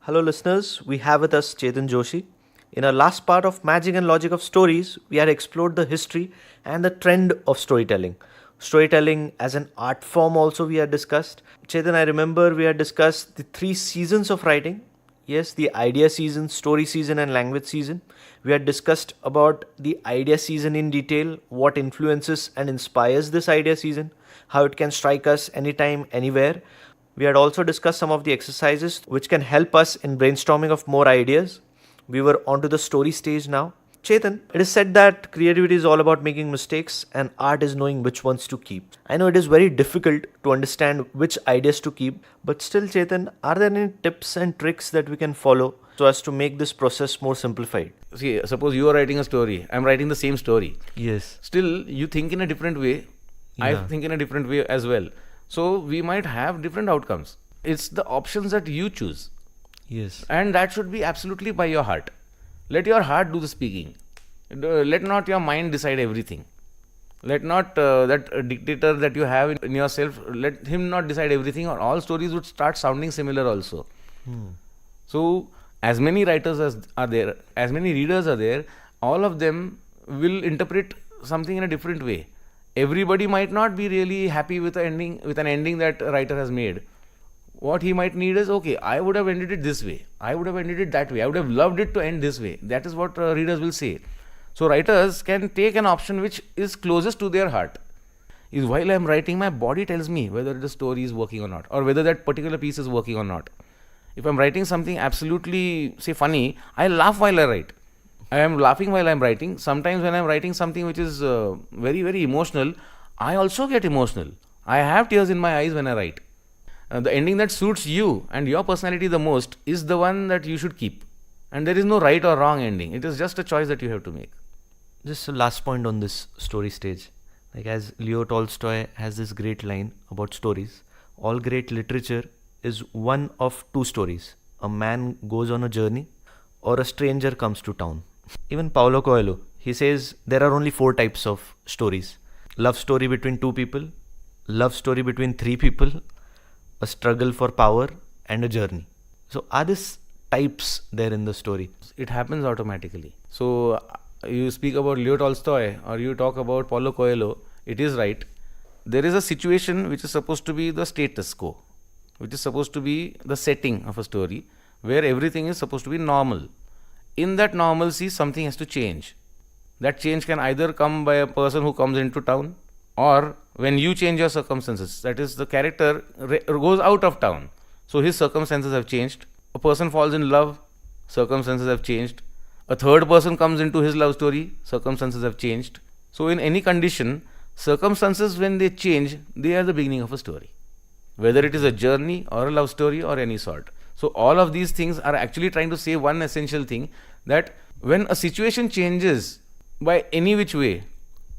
Hello, listeners. We have with us Chetan Joshi. In our last part of Magic and Logic of Stories, we had explored the history and the trend of storytelling. Storytelling as an art form, also, we had discussed. Chetan, I remember we had discussed the three seasons of writing. Yes, the idea season, story season, and language season. We had discussed about the idea season in detail, what influences and inspires this idea season, how it can strike us anytime, anywhere. We had also discussed some of the exercises which can help us in brainstorming of more ideas. We were onto the story stage now. Chetan, it is said that creativity is all about making mistakes and art is knowing which ones to keep. I know it is very difficult to understand which ideas to keep, but still, Chetan, are there any tips and tricks that we can follow so as to make this process more simplified? See, suppose you are writing a story, I'm writing the same story. Yes. Still, you think in a different way, I think in a different way as well. So, we might have different outcomes. It's the options that you choose. Yes. And that should be absolutely by your heart. Let your heart do the speaking. Let not your mind decide everything. Let not that dictator that you have in yourself, let him not decide everything, or all stories would start sounding similar also. So, as many writers as are there, as many readers are there, all of them will interpret something in a different way. Everybody might not be really happy with an ending that a writer has made. What he might need is, okay, I would have ended it this way, I would have ended it that way, I would have loved it to end this way. That is what readers will say. So writers can take an option which is closest to their heart. Is while I am writing, my body tells me whether the story is working or not, or whether that particular piece is working or not. If I am writing something absolutely, say, funny, I laugh while I write. I am laughing while I am writing. Sometimes when I am writing something which is very, very emotional, I also get emotional. I have tears in my eyes when I write. The ending that suits you and your personality the most is the one that you should keep. And there is no right or wrong ending. It is just a choice that you have to make. Just a last point on this story stage. Like, as Leo Tolstoy has this great line about stories, all great literature is one of two stories. A man goes on a journey or a stranger comes to town. Even Paulo Coelho, he says there are only 4 types of stories. Love story between 2 people, love story between 3 people, a struggle for power, and a journey. So are these types there in the story? It happens automatically. So you speak about Leo Tolstoy or you talk about Paulo Coelho, it is right. There is a situation which is supposed to be the status quo, which is supposed to be the setting of a story where everything is supposed to be normal. In that normalcy, something has to change. That change can either come by a person who comes into town, or when you change your circumstances. That is, the character goes out of town. So his circumstances have changed. A person falls in love, circumstances have changed. A third person comes into his love story, circumstances have changed. So in any condition, circumstances when they change, they are the beginning of a story. Whether it is a journey or a love story or any sort. So all of these things are actually trying to say one essential thing, that when a situation changes by any which way,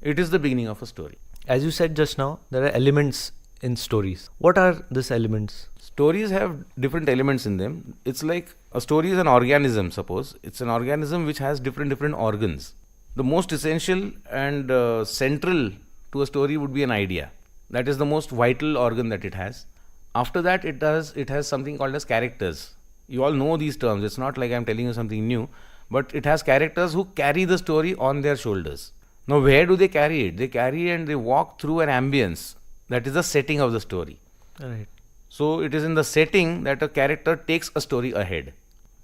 it is the beginning of a story. As you said just now, there are elements in stories. What are these elements? Stories have different elements in them. It's like a story is an organism, suppose. It's an organism which has different organs. The most essential and central to a story would be an idea. That is the most vital organ that it has. After that, it has something called as characters. You all know these terms. It's not like I'm telling you something new, but it has characters who carry the story on their shoulders. Now, where do they carry it? They carry and they walk through an ambience. That is the setting of the story. Right. So, it is in the setting that a character takes a story ahead,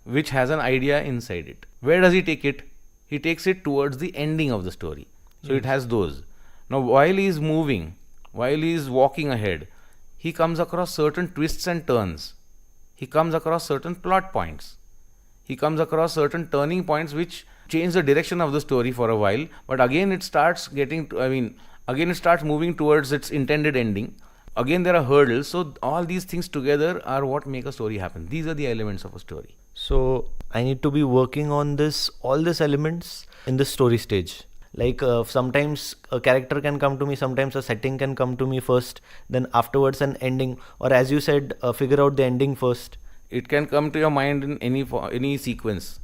which has an idea inside it. Where does he take it? He takes it towards the ending of the story. So, it has those. Now, while he is moving, while he is walking ahead, he comes across certain twists and turns. He comes across certain plot points. He comes across certain turning points which change the direction of the story for a while, but again it starts moving towards its intended ending. Again there are hurdles. So all these things together are what make a story happen. These are the elements of a story. So I need to be working on all these elements in the story stage. Like sometimes a character can come to me, sometimes a setting can come to me first, then afterwards an ending, or as you said, figure out the ending first. It can come to your mind in any sequence.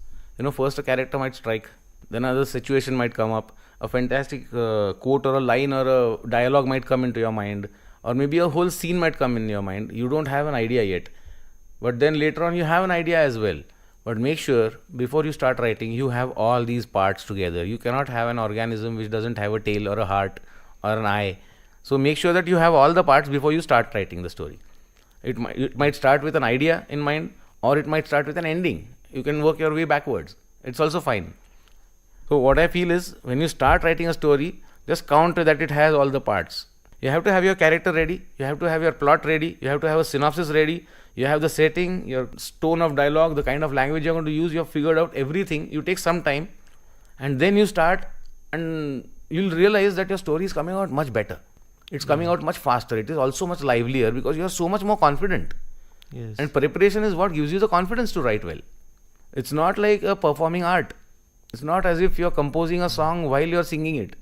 First a character might strike, then another situation might come up, a fantastic quote or a line or a dialogue might come into your mind, or maybe a whole scene might come in your mind. You don't have an idea yet. But then later on, you have an idea as well. But make sure before you start writing, you have all these parts together. You cannot have an organism which doesn't have a tail or a heart or an eye. So make sure that you have all the parts before you start writing the story. It might start with an idea in mind, or it might start with an ending. You can work your way backwards. It's also fine. So what I feel is, when you start writing a story, just count that it has all the parts. You have to have your character ready, you have to have your plot ready, you have to have a synopsis ready, you have the setting, your tone of dialogue, the kind of language you're going to use, you have figured out everything. You take some time, and then you start, and you'll realize that your story is coming out much better. It's coming out much faster. It is also much livelier because you are so much more confident. Yes. And preparation is what gives you the confidence to write well. It's not like a performing art. It's not as if you're composing a song while you're singing it.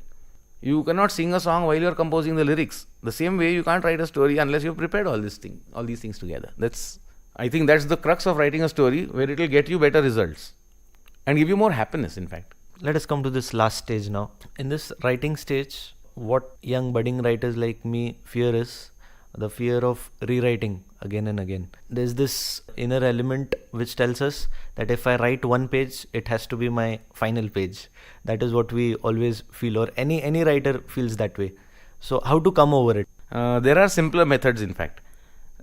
You cannot sing a song while you're composing the lyrics. The same way you can't write a story unless you've prepared all these things together. I think that's the crux of writing a story, where it will get you better results and give you more happiness, in fact. Let us come to this last stage now. In this writing stage, what young budding writers like me fear is the fear of rewriting again and again. There's this inner element which tells us that if I write one page, it has to be my final page. That is what we always feel, or any writer feels that way. So how to come over it? There are simpler methods, in fact.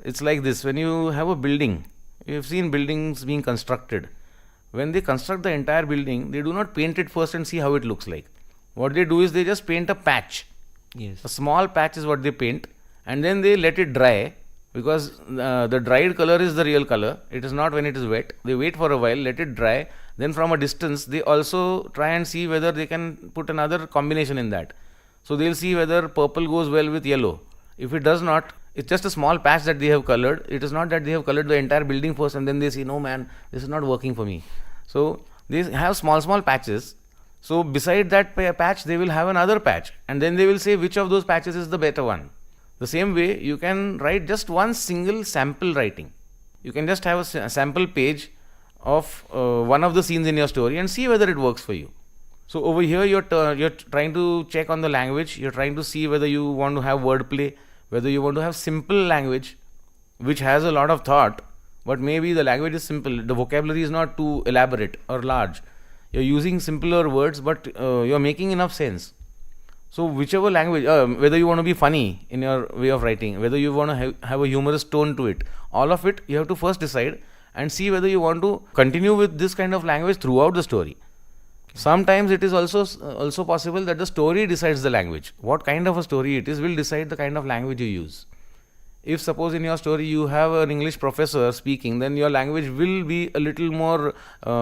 It's like this: when you have a building, you've seen buildings being constructed. When they construct the entire building, they do not paint it first and see how it looks like. What they do is they just paint a patch. Yes. A small patch is what they paint, and then they let it dry, because the dried color is the real color. It is not when it is wet. They wait for a while, let it dry. Then from a distance, they also try and see whether they can put another combination in that. So they'll see whether purple goes well with yellow. If it does not, it's just a small patch that they have colored. It is not that they have colored the entire building first and then they say, no man, this is not working for me. So they have small patches. So beside that patch, they will have another patch, and then they will say which of those patches is the better one. The same way, you can write just one single sample writing. You can just have a sample page of one of the scenes in your story and see whether it works for you. So over here, you're trying to check on the language. You're trying to see whether you want to have wordplay, whether you want to have simple language, which has a lot of thought, but maybe the language is simple. The vocabulary is not too elaborate or large. You're using simpler words, but you're making enough sense. So whichever language, whether you want to be funny in your way of writing, whether you want to have a humorous tone to it, all of it you have to first decide and see whether you want to continue with this kind of language throughout the story. Sometimes it is also possible that the story decides the language. What kind of a story it is will decide the kind of language you use. If suppose in your story you have an English professor speaking, then your language will be a little more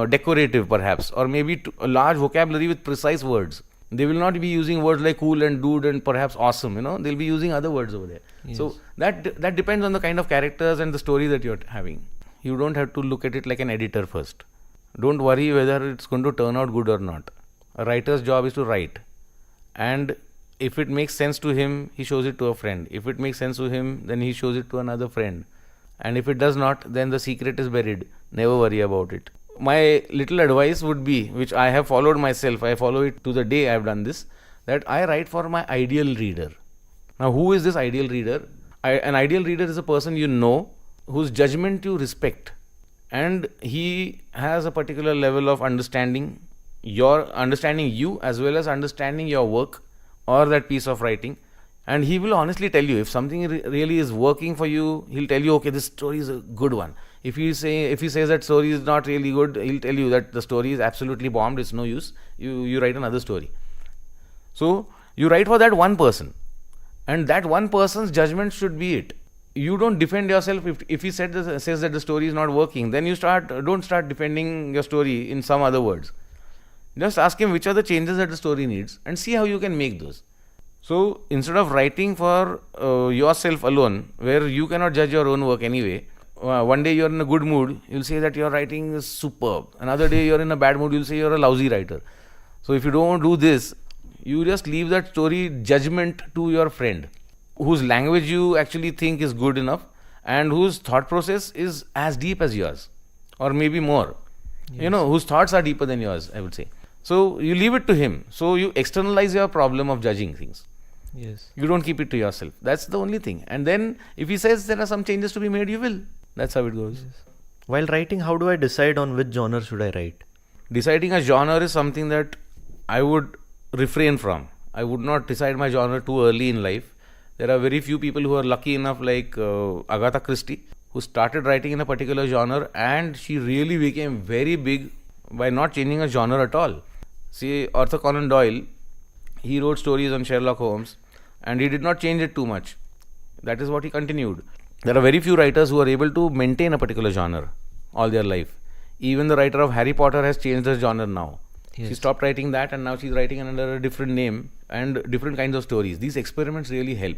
decorative perhaps, or maybe a large vocabulary with precise words. They will not be using words like cool and dude and perhaps awesome, they'll be using other words over there. Yes. So that depends on the kind of characters and the story that you're having. You don't have to look at it like an editor first. Don't worry whether it's going to turn out good or not. A writer's job is to write. And if it makes sense to him, he shows it to a friend. If it makes sense to him, then he shows it to another friend. And if it does not, then the secret is buried. Never worry about it. My little advice would be, which I have followed myself, I follow it to the day I have done this, that I write for my ideal reader. Now, who is this ideal reader? An ideal reader is a person you know, whose judgment you respect. And he has a particular level of understanding you as well as understanding your work or that piece of writing, and he will honestly tell you if something really is working for you. He'll tell you, okay, this story is a good one. If he says that story is not really good, he'll tell you that the story is absolutely bombed, it's no use, you write another story. So you write for that one person, and that one person's judgment should be it. You don't defend yourself. If he says that the story is not working, then don't start defending your story in some other words. Just ask him which are the changes that the story needs and see how you can make those. So instead of writing for yourself alone, where you cannot judge your own work anyway, one day you're in a good mood, you'll say that your writing is superb. Another day you're in a bad mood, you'll say you're a lousy writer. So if you don't do this, you just leave that story judgment to your friend, whose language you actually think is good enough and whose thought process is as deep as yours, or maybe more. Yes. Whose thoughts are deeper than yours, I would say. So you leave it to him. So you externalize your problem of judging things. Yes. You don't keep it to yourself. That's the only thing. And then if he says there are some changes to be made, you will. That's how it goes. While writing, how do I decide on which genre should I write? Deciding a genre is something that I would refrain from. I would not decide my genre too early in life. There are very few people who are lucky enough, like Agatha Christie, who started writing in a particular genre and she really became very big by not changing a genre at all. See, Arthur Conan Doyle, he wrote stories on Sherlock Holmes and he did not change it too much. That is what he continued. There are very few writers who are able to maintain a particular genre all their life. Even the writer of Harry Potter has changed her genre now. Yes. She stopped writing that and now she's writing under a different name and different kinds of stories. These experiments really help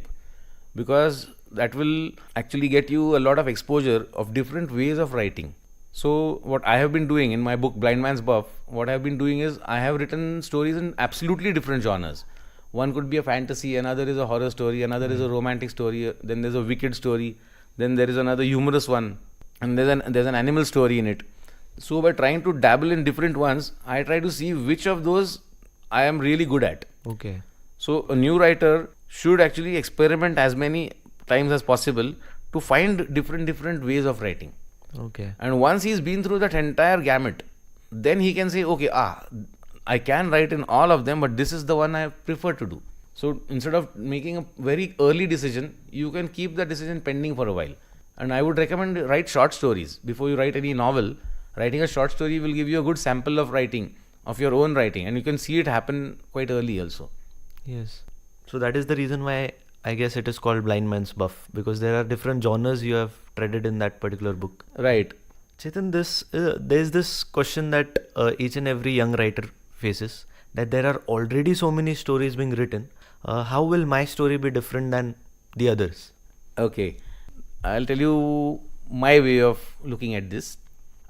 because that will actually get you a lot of exposure of different ways of writing. So what I have been doing in my book Blind Man's Buff, what I have been doing is I have written stories in absolutely different genres. One could be a fantasy, another is a horror story, another is a romantic story, then there's a wicked story, then there is another humorous one, and there's an animal story in it. So by trying to dabble in different ones, I try to see which of those I am really good at. Okay. So a new writer should actually experiment as many times as possible to find different ways of writing. Okay. And once he's been through that entire gamut, then he can say, okay, I can write in all of them, but this is the one I prefer to do. So instead of making a very early decision, you can keep the decision pending for a while. And I would recommend write short stories before you write any novel. Writing a short story will give you a good sample of writing, of your own writing, and you can see it happen quite early also. Yes. So that is the reason why I guess it is called Blind Man's Buff, because there are different genres you have treaded in that particular book. Right. Chetan, there's this question that each and every young writer faces, that there are already so many stories being written. How will my story be different than the others? Okay. I'll tell you my way of looking at this.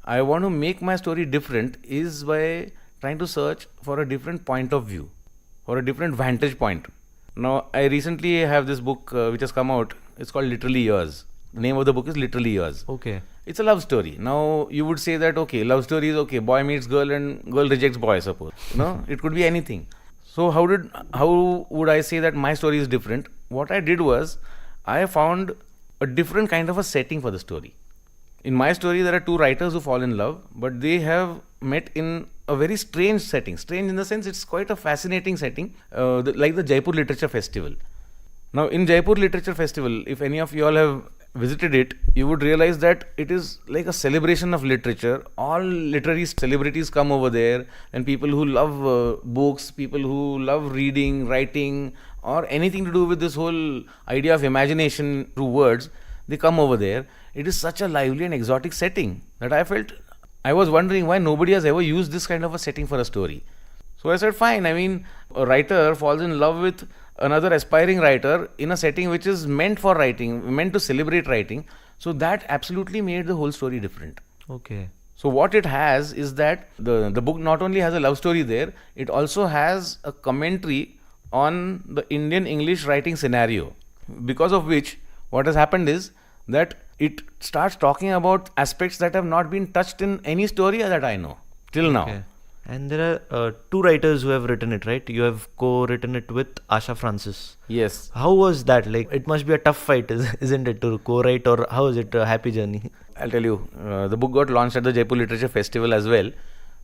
I want to make my story different is by trying to search for a different point of view, for a different vantage point. Now, I recently have this book which has come out. It's called Literally Yours. The name of the book is Literally Yours. Okay. It's a love story. Now, you would say that, okay, love story is okay, boy meets girl and girl rejects boy, suppose. It could be anything. So, how would I say that my story is different? What I did was, I found a different kind of a setting for the story. In my story, there are two writers who fall in love, but they have met in a very strange setting. Strange in the sense it's quite a fascinating setting, like the Jaipur Literature Festival. Now, in Jaipur Literature Festival, if any of you all have visited it, you would realize that it is like a celebration of literature. All literary celebrities come over there, and people who love books, people who love reading, writing, or anything to do with this whole idea of imagination through words, they come over there. It is such a lively and exotic setting that I was wondering why nobody has ever used this kind of a setting for a story. So I said, fine. I mean, a writer falls in love with another aspiring writer in a setting which is meant for writing, meant to celebrate writing. So that absolutely made the whole story different. Okay. So what it has is that the book not only has a love story there, it also has a commentary on the Indian English writing scenario. Because of which, what has happened is that it starts talking about aspects that have not been touched in any story that I know till now. Okay. And there are two writers who have written it, right? You have co-written it with Asha Francis. Yes. How was that? Like, it must be a tough fight, isn't it, to co-write, or how is it a happy journey? I'll tell you, the book got launched at the Jaipur Literature Festival as well.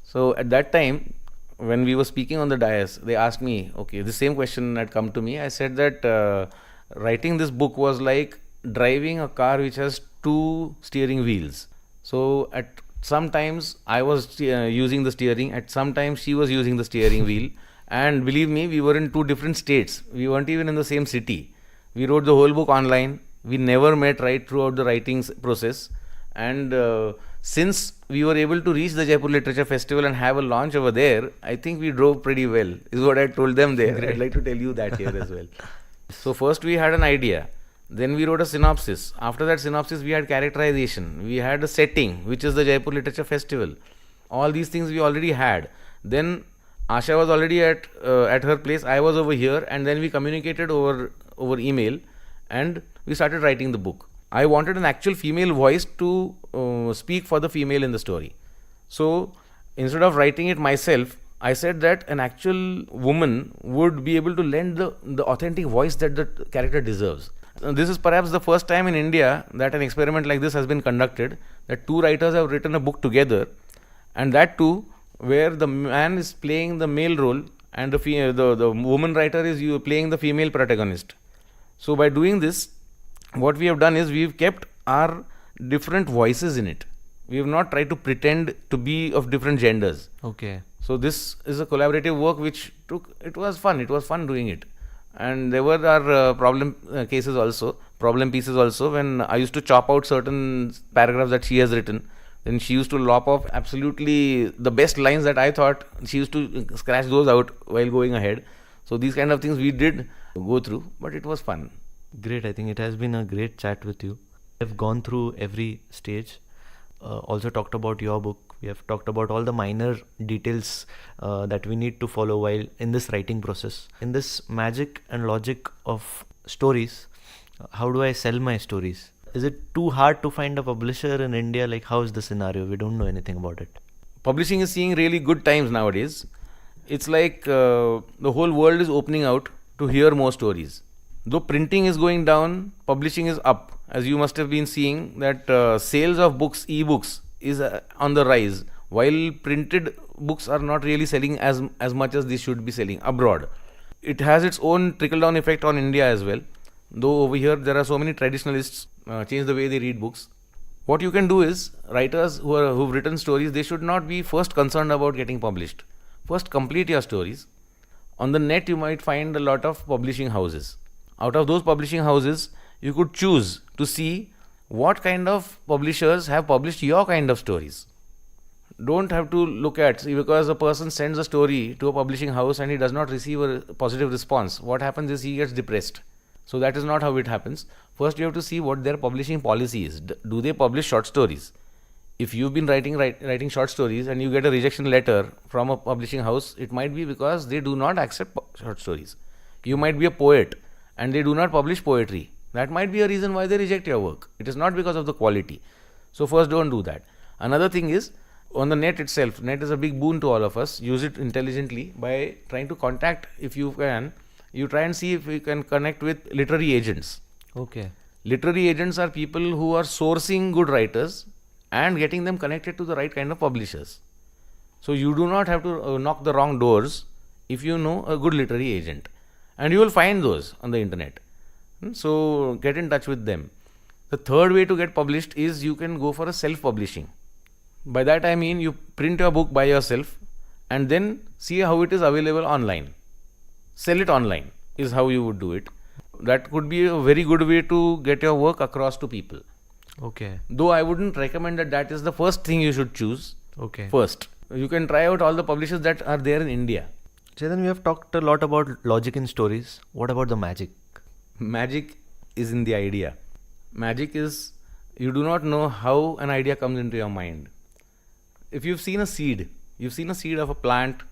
So at that time, when we were speaking on the dais, they asked me, okay, the same question had come to me. I said that writing this book was like driving a car which has two steering wheels. So at sometimes I was using the steering, at some times she was using the steering wheel, and believe me, we were in two different states. We weren't even in the same city. We wrote the whole book online. We never met right throughout the writing process, and since we were able to reach the Jaipur Literature Festival and have a launch over there, I think we drove pretty well, is what I told them there. Great. I'd like to tell you that here as well. So first we had an idea. Then we wrote a synopsis. After that synopsis, we had characterization. We had a setting, which is the Jaipur Literature Festival. All these things we already had. Then Asha was already at her place. I was over here, and then we communicated over email, and we started writing the book. I wanted an actual female voice to speak for the female in the story. So instead of writing it myself, I said that an actual woman would be able to lend the authentic voice that the character deserves. This is perhaps the first time in India that an experiment like this has been conducted, that two writers have written a book together, and that too where the man is playing the male role and the woman writer is playing the female protagonist. So by doing this, what we have done is we've kept our different voices in it. We have not tried to pretend to be of different genders. Okay. So this is a collaborative work which it was fun doing it. And there were our problem pieces also, when I used to chop out certain paragraphs that she has written. Then she used to lop off absolutely the best lines that I thought. She used to scratch those out while going ahead. So these kind of things we did go through, but it was fun. Great. I think it has been a great chat with you. I've gone through every stage. Also talked about your book. We have talked about all the minor details that we need to follow while in this writing process. In this magic and logic of stories, how do I sell my stories? Is it too hard to find a publisher in India? Like, how is the scenario? We don't know anything about it. Publishing is seeing really good times nowadays. It's like the whole world is opening out to hear more stories. Though printing is going down, publishing is up. As you must have been seeing that sales of books, e-books, is on the rise, while printed books are not really selling as much as they should be selling abroad. It has its own trickle-down effect on India as well. Though over here there are so many traditionalists change the way they read books. What you can do is, writers who've written stories, they should not be first concerned about getting published. First complete your stories. On the net you might find a lot of publishing houses. Out of those publishing houses, you could choose to see what kind of publishers have published your kind of stories. Don't have to look at, see, because a person sends a story to a publishing house and he does not receive a positive response. What happens is he gets depressed. So that is not how it happens. First you have to see what their publishing policy is. Do they publish short stories? If you've been writing short stories and you get a rejection letter from a publishing house, it might be because they do not accept short stories. You might be a poet and they do not publish poetry. That might be a reason why they reject your work. It is not because of the quality. So first, don't do that. Another thing is, on the net itself, net is a big boon to all of us. Use it intelligently by trying to contact, if you can, you try and see if you can connect with literary agents. Okay. Literary agents are people who are sourcing good writers and getting them connected to the right kind of publishers. So you do not have to knock the wrong doors if you know a good literary agent. And you will find those on the internet. So get in touch with them. The third way to get published is you can go for a self-publishing. By that I mean you print your book by yourself and then see how it is available online. Sell it online is how you would do it. That could be a very good way to get your work across to people. Okay. Though I wouldn't recommend that is the first thing you should choose. Okay. First, you can try out all the publishers that are there in India. Chetan, we have talked a lot about logic in stories. What about the magic? Magic is in the idea. Magic is, you do not know how an idea comes into your mind. If you've seen a seed of a plant.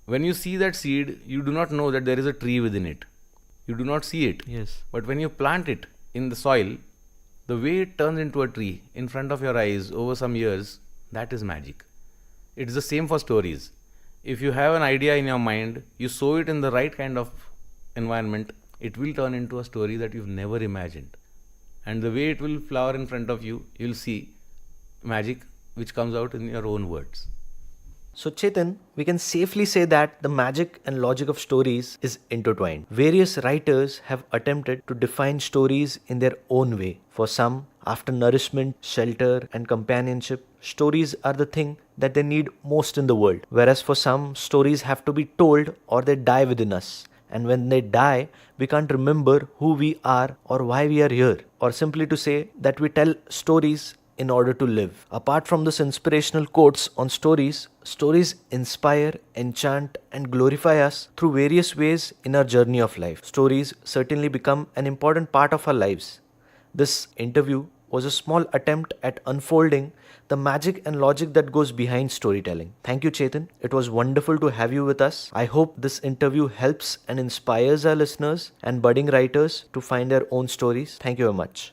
When you see that seed, you do not know that there is a tree within it. You do not see it. Yes. But when you plant it in the soil, the way it turns into a tree in front of your eyes over some years, that is magic. It is the same for stories. If you have an idea in your mind, you sow it in the right kind of environment, it will turn into a story that you've never imagined. And the way it will flower in front of you, you'll see magic which comes out in your own words. So Chetan, we can safely say that the magic and logic of stories is intertwined. Various writers have attempted to define stories in their own way. For some, after nourishment, shelter and companionship, stories are the thing that they need most in the world. Whereas for some, stories have to be told or they die within us. And when they die, we can't remember who we are or why we are here. Or simply to say that we tell stories in order to live. Apart from this inspirational quotes on stories, stories inspire, enchant and glorify us through various ways in our journey of life. Stories certainly become an important part of our lives. This interview was a small attempt at unfolding the magic and logic that goes behind storytelling. Thank you, Chetan. It was wonderful to have you with us. I hope this interview helps and inspires our listeners and budding writers to find their own stories. Thank you very much.